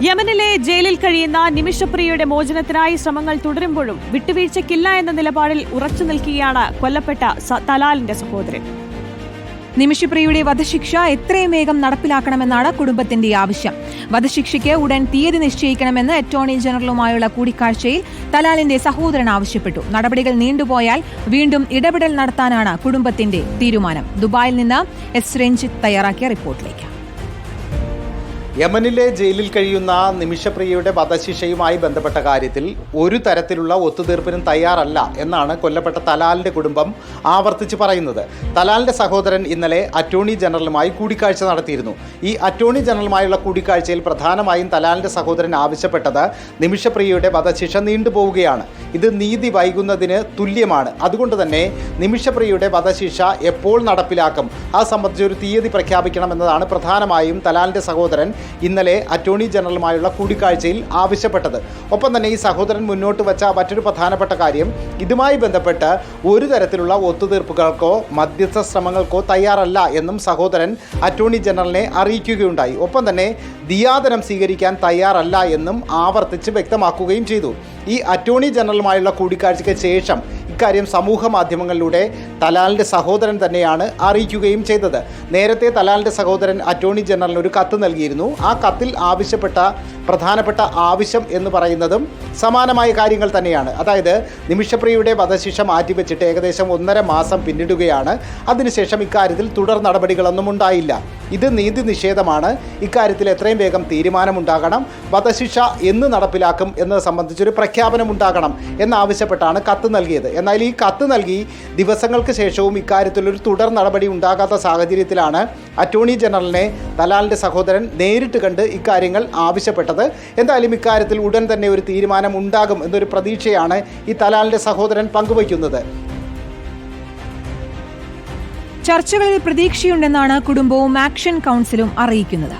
യമനിലെ ജയിലിൽ കഴിയുന്ന നിമിഷപ്രിയയുടെ മോചനത്തിനായി ശ്രമങ്ങൾ തുടരുമ്പോഴും വിട്ടുവീഴ്ചയ്ക്കില്ല എന്ന നിലപാടിൽ ഉറച്ചു നിൽക്കുകയാണ് കൊല്ലപ്പെട്ട തലാലിന്റെ സഹോദരൻ. നിമിഷപ്രിയയുടെ വധശിക്ഷ എത്രയും വേഗം നടപ്പിലാക്കണമെന്നാണ് കുടുംബത്തിന്റെ ആവശ്യം. വധശിക്ഷയ്ക്ക് ഉടൻ തീയതി നിശ്ചയിക്കണമെന്ന് അറ്റോർണി ജനറലുമായുള്ള കൂടിക്കാഴ്ചയിൽ തലാലിന്റെ സഹോദരൻ ആവശ്യപ്പെട്ടു. നടപടികൾ നീണ്ടുപോയാൽ വീണ്ടും ഇടപെടൽ നടത്താനാണ് കുടുംബത്തിന്റെ തീരുമാനം. ദുബായിൽ നിന്ന് എസ് രഞ്ജിത്ത് തയ്യാറാക്കിയ റിപ്പോർട്ടിലേക്ക്. യമനിലെ ജയിലിൽ കഴിയുന്ന നിമിഷപ്രിയയുടെ വധശിക്ഷയുമായി ബന്ധപ്പെട്ട കാര്യത്തിൽ ഒരു തരത്തിലുള്ള ഒത്തുതീർപ്പിനും തയ്യാറല്ല എന്നാണ് കൊല്ലപ്പെട്ട തലാലിന്റെ കുടുംബം ആവർത്തിച്ച് പറയുന്നത്. തലാലിന്റെ സഹോദരൻ ഇന്നലെ അറ്റോർണി ജനറലുമായി കൂടിക്കാഴ്ച നടത്തിയിരുന്നു. ഈ അറ്റോർണി ജനറലുമായുള്ള കൂടിക്കാഴ്ചയിൽ പ്രധാനമായും തലാലിന്റെ സഹോദരൻ ആവശ്യപ്പെട്ടത് നിമിഷപ്രിയയുടെ വധശിക്ഷ നീണ്ടുപോവുകയാണ്. ഇത് നീതി വൈകുന്നതിന് തുല്യമാണ്. അതുകൊണ്ട് തന്നെ നിമിഷപ്രിയയുടെ വധശിക്ഷ എപ്പോൾ നടപ്പിലാക്കും അത് സംബന്ധിച്ച് ഒരു തീയതി പ്രഖ്യാപിക്കണമെന്നതാണ് പ്രധാനമായും തലാലിന്റെ സഹോദരൻ ഇന്നലെ അറ്റോർണി ജനറലുമായുള്ള കൂടിക്കാഴ്ചയിൽ ആവശ്യപ്പെട്ടത്. ഒപ്പം തന്നെ ഈ സഹോദരൻ മുന്നോട്ട് വച്ച മറ്റൊരു പ്രധാനപ്പെട്ട കാര്യം, ഇതുമായി ബന്ധപ്പെട്ട് ഒരു തരത്തിലുള്ള ഒത്തുതീർപ്പുകൾക്കോ മധ്യസ്ഥ ശ്രമങ്ങൾക്കോ തയ്യാറല്ല എന്നും സഹോദരൻ അറ്റോർണി ജനറലിനെ അറിയിക്കുകയുണ്ടായി. ഒപ്പം തന്നെ ദിയാദനം സ്വീകരിക്കാൻ തയ്യാറല്ല എന്നും ആവർത്തിച്ച് വ്യക്തമാക്കുകയും ചെയ്തു. ഈ അറ്റോർണി ജനറലുമായുള്ള കൂടിക്കാഴ്ചയ്ക്ക് ശേഷം ഇക്കാര്യം സമൂഹ മാധ്യമങ്ങളിലൂടെ തലാലിൻ്റെ സഹോദരൻ തന്നെയാണ് അറിയിക്കുകയും ചെയ്തത്. നേരത്തെ തലാലിൻ്റെ സഹോദരൻ അറ്റോർണി ജനറലിന് ഒരു കത്ത് നൽകിയിരുന്നു. ആ കത്തിൽ ആവശ്യപ്പെട്ട പ്രധാനപ്പെട്ട ആവശ്യം എന്ന് പറയുന്നതും സമാനമായ കാര്യങ്ങൾ തന്നെയാണ്. അതായത് നിമിഷപ്രിയയുടെ വധശിക്ഷ മാറ്റിവെച്ചിട്ട് ഏകദേശം 1.5 മാസം പിന്നിടുകയാണ്. അതിനുശേഷം ഇക്കാര്യത്തിൽ തുടർ നടപടികളൊന്നും ഉണ്ടായില്ല. ഇത് നീതി നിഷേധമാണ്. ഇക്കാര്യത്തിൽ എത്രയും വേഗം തീരുമാനമുണ്ടാകണം. വധശിക്ഷ എന്ന് നടപ്പിലാക്കും എന്നത് സംബന്ധിച്ചൊരു പ്രഖ്യാപനമുണ്ടാകണം എന്നാവശ്യപ്പെട്ടാണ് കത്ത് നൽകിയത്. എന്നാൽ ഈ കത്ത് നൽകി ദിവസങ്ങൾക്ക് ശേഷവും ഇക്കാര്യത്തിലൊരു തുടർ നടപടി ഉണ്ടാകാത്ത സാഹചര്യത്തിലാണ് അറ്റോർണി ജനറലിനെ തലാലിൻ്റെ സഹോദരൻ നേരിട്ട് കണ്ട് ഇക്കാര്യങ്ങൾ ആവശ്യപ്പെട്ടത്. എന്തായാലും ഇക്കാര്യത്തിൽ ഉടൻ തന്നെ ഒരു തീരുമാനം ഉണ്ടാകും എന്നൊരു പ്രതീക്ഷയാണ് ഈ തലാലിൻ്റെ സഹോദരൻ പങ്കുവയ്ക്കുന്നത്. ചർച്ചകളിൽ പ്രതീക്ഷയുണ്ടെന്നാണ് കുടുംബവും ആക്ഷൻ കൗൺസിലും അറിയിക്കുന്നത്.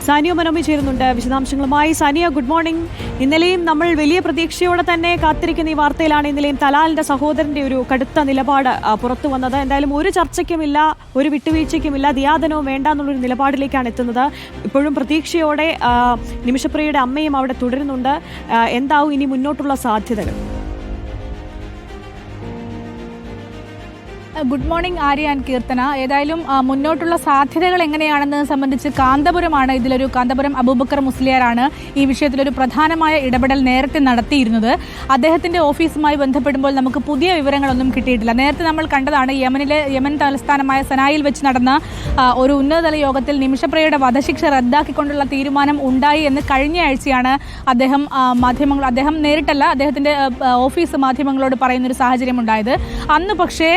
സാനിയ മനോമി ചേരുന്നുണ്ട് വിശദാംശങ്ങളുമായി. Sania, good morning. ഇന്നലെയും നമ്മൾ വലിയ പ്രതീക്ഷയോടെ തന്നെ കാത്തിരിക്കുന്ന ഈ വാർത്തയിലാണ് ഇന്നലെയും തലാലിന്റെ സഹോദരന്റെ ഒരു കടുത്ത നിലപാട് പുറത്തു വന്നത്. എന്തായാലും ഒരു ചർച്ചയ്ക്കുമില്ല, ഒരു വിട്ടുവീഴ്ചയ്ക്കുമില്ല, ദിയാദനവും വേണ്ട എന്നുള്ളൊരു നിലപാടിലേക്കാണ് എത്തുന്നത്. ഇപ്പോഴും പ്രതീക്ഷയോടെ നിമിഷപ്രിയയുടെ അമ്മയും അവിടെ തുടരുന്നുണ്ട്. എന്താവും ഇനി മുന്നോട്ടുള്ള സാധ്യതകൾ? Good morning Arya and Keerthana. ഏതായാലും മുന്നോട്ടുള്ള സാധ്യതകൾ എങ്ങനെയാണെന്ന് സംബന്ധിച്ച് കാന്തപുരം അബൂബക്കർ മുസ്ലിയാരാണ് ഈ വിഷയത്തിലൊരു പ്രധാനമായ ഇടപെടൽ നേരത്തെ നടത്തിയിരുന്നത്. അദ്ദേഹത്തിന്റെ ഓഫീസുമായി ബന്ധപ്പെടുമ്പോൾ നമുക്ക് പുതിയ വിവരങ്ങളൊന്നും കിട്ടിയിട്ടില്ല. നേരത്തെ നമ്മൾ കണ്ടതാണ് യമൻ തലസ്ഥാനമായ സനായിൽ വെച്ച് നടന്ന ഒരു ഉന്നതതല യോഗത്തിൽ നിമിഷപ്രിയയുടെ വധശിക്ഷ റദ്ദാക്കിക്കൊണ്ടുള്ള തീരുമാനം ഉണ്ടായി എന്ന് കഴിഞ്ഞ ആഴ്ചയാണ് അദ്ദേഹം നേരിട്ടല്ല, അദ്ദേഹത്തിന്റെ ഓഫീസ് മാധ്യമങ്ങളോട് പറയുന്നൊരു സാഹചര്യം ഉണ്ടായത്. അന്ന് പക്ഷേ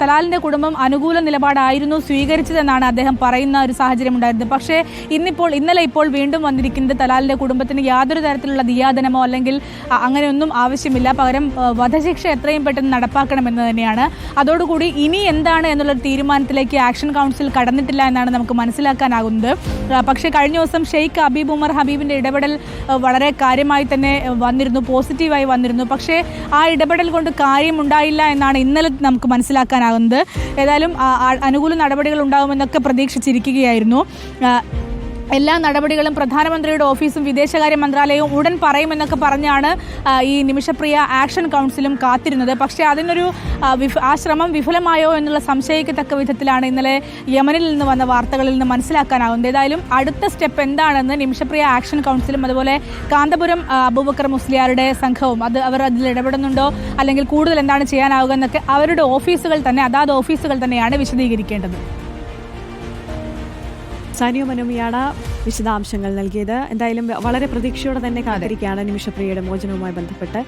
തലാലിന്റെ കുടുംബം അനുകൂല നിലപാടായിരുന്നു സ്വീകരിച്ചതെന്നാണ് അദ്ദേഹം പറയുന്ന ഒരു സാഹചര്യം ഉണ്ടായിരുന്നത്. പക്ഷേ ഇന്നലെ വീണ്ടും വന്നിരിക്കുന്നത് തലാലിന്റെ കുടുംബത്തിന് യാതൊരു തരത്തിലുള്ള ദിയാദനമോ അല്ലെങ്കിൽ അങ്ങനെയൊന്നും ആവശ്യമില്ല, പകരം വധശിക്ഷ എത്രയും പെട്ടെന്ന് നടപ്പാക്കണമെന്ന് തന്നെയാണ്. അതോടുകൂടി ഇനി എന്താണ് എന്നുള്ളൊരു തീരുമാനത്തിലേക്ക് ആക്ഷൻ കൗൺസിൽ കടന്നിട്ടില്ല എന്നാണ് നമുക്ക് മനസ്സിലാക്കാനാകുന്നത്. പക്ഷേ കഴിഞ്ഞ ദിവസം ഷെയ്ഖ് ഹബീബ് ഉമർ ഹബീബിന്റെ ഇടപെടൽ വളരെ കാര്യമായി തന്നെ വന്നിരുന്നു, പോസിറ്റീവായി വന്നിരുന്നു. പക്ഷേ ആ ഇടപെടൽ കൊണ്ട് കാര്യമുണ്ടായില്ല എന്നാണ് ഇന്നലെ നമുക്ക് മനസ്സിലാക്കാനാകുന്നത്. ഏതായാലും അനുകൂല നടപടികൾ ഉണ്ടാകുമെന്നൊക്കെ പ്രതീക്ഷിച്ചിരിക്കുകയായിരുന്നു. എല്ലാ നടപടികളും പ്രധാനമന്ത്രിയുടെ ഓഫീസും വിദേശകാര്യ മന്ത്രാലയവും ഉടൻ പറയുമെന്നൊക്കെ പറഞ്ഞാണ് ഈ നിമിഷപ്രിയ ആക്ഷൻ കൗൺസിലും കാത്തിരുന്നത്. പക്ഷേ അതിനൊരു ആ ശ്രമം വിഫലമായോ എന്നുള്ള സംശയിക്കത്തക്ക വിധത്തിലാണ് ഇന്നലെ യമനിൽ നിന്ന് വന്ന വാർത്തകളിൽ നിന്ന് മനസ്സിലാക്കാനാവുന്നത്. ഏതായാലും അടുത്ത സ്റ്റെപ്പ് എന്താണെന്ന് നിമിഷപ്രിയ ആക്ഷൻ കൗൺസിലും അതുപോലെ കാന്തപുരം അബൂബക്കർ മുസ്ലിയാരുടെ സംഘവും അവർ അതിൽ ഇടപെടുന്നുണ്ടോ അല്ലെങ്കിൽ കൂടുതൽ എന്താണ് ചെയ്യാനാവുക എന്നൊക്കെ അവരുടെ അതാത് ഓഫീസുകൾ തന്നെയാണ് വിശദീകരിക്കേണ്ടത്. സാനിയ മനോമിയാണ് വിശദാംശങ്ങൾ നൽകിയത്. എന്തായാലും വളരെ പ്രതീക്ഷയോടെ തന്നെ കാത്തിരിക്കുകയാണ് നിമിഷപ്രിയയുടെ മോചനവുമായി ബന്ധപ്പെട്ട്.